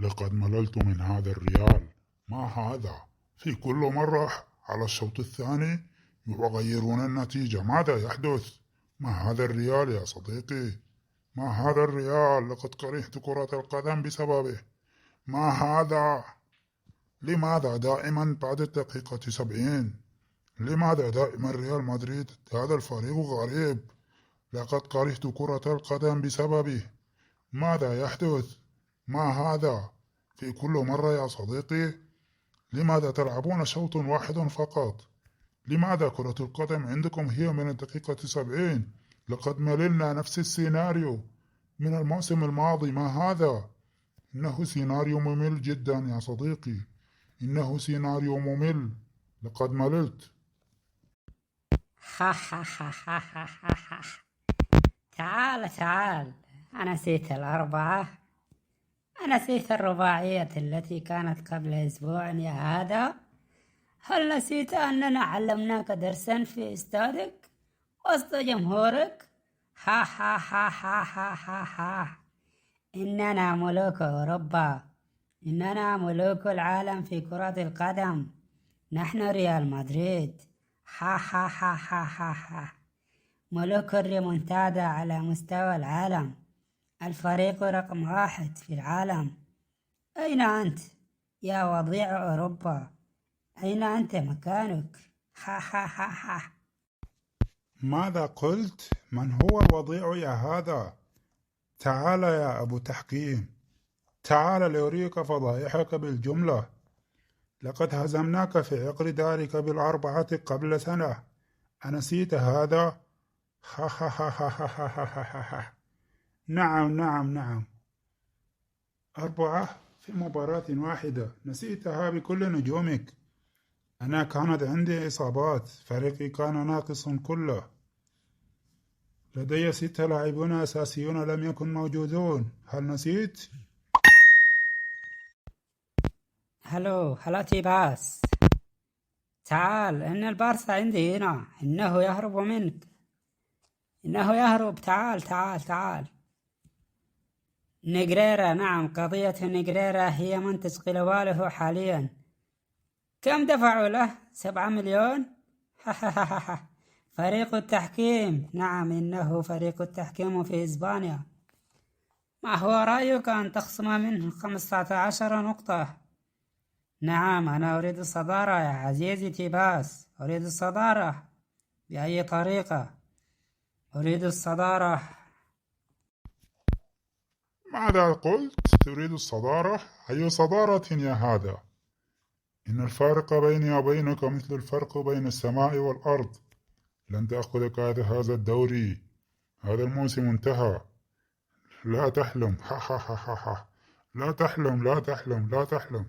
لقد مللت من هذا الريال. ما هذا؟ في كل مرة على الشوط الثاني يغيرون النتيجة. ماذا يحدث؟ ما هذا الريال يا صديقي؟ ما هذا الريال؟ لقد كرهت كرة القدم بسببه. ما هذا؟ لماذا دائما بعد الدقيقة 70؟ لماذا دائما ريال مدريد؟ هذا الفريق غريب. لقد كرهت كرة القدم بسببه. ماذا يحدث؟ ما هذا؟ في كل مرة يا صديقي. لماذا تلعبون شوط واحد فقط؟ لماذا كرة القدم عندكم هي من الدقيقة 70؟ لقد مللنا نفس السيناريو من الموسم الماضي. ما هذا؟ إنه سيناريو ممل جدا يا صديقي. إنه سيناريو ممل. لقد مللت. تعال، أنا نسيت الأربعة. أنا نسيت الرباعية التي كانت قبل أسبوع يا هذا. هل نسيت أننا علمناك درسا في استادك وسط جمهورك؟ ها. إننا ملوك أوروبا. إننا ملوك العالم في كرة القدم. نحن ريال مدريد. ها. ملوك الريمونتادا على مستوى العالم. الفريق رقم 1 في العالم. أين أنت يا وضيع أوروبا؟ أين أنت مكانك؟ ها. ماذا قلت؟ من هو الوضيع يا هذا؟ تعال يا أبو تحكيم. تعال لأريك فضائحك بالجملة. لقد هزمناك في عقر دارك بالأربعة قبل سنة. أنسيت هذا؟ نعم. 4 في مباراة واحدة. نسيتها بكل نجومك. أنا كانت عندي إصابات. فريقي كان ناقص كله. لدي 6 لاعبون أساسيون لم يكن موجودون. هل نسيت؟ هلو تيباس. تعال، إن البارسا عندي هنا. إنه يهرب منك. إنه يهرب. تعال. نيغريرا. نعم، قضية نيغريرا هي من تشغل باله حاليا. كم دفعوا له؟ 7 مليون. فريق التحكيم. نعم، إنه فريق التحكيم في إسبانيا. ما هو رأيك أن تخصم منه 15 نقطة؟ نعم، أنا أريد الصدارة يا عزيزي تيباس. أريد الصدارة بأي طريقة. أريد الصدارة. ماذا قلت؟ تريد الصدارة؟ أي صدارة يا هذا؟ إن الفارق بيني وبينك مثل الفرق بين السماء والأرض. لن تأخذك هذا الدوري. هذا الموسم انتهى. لا تحلم. لا تحلم.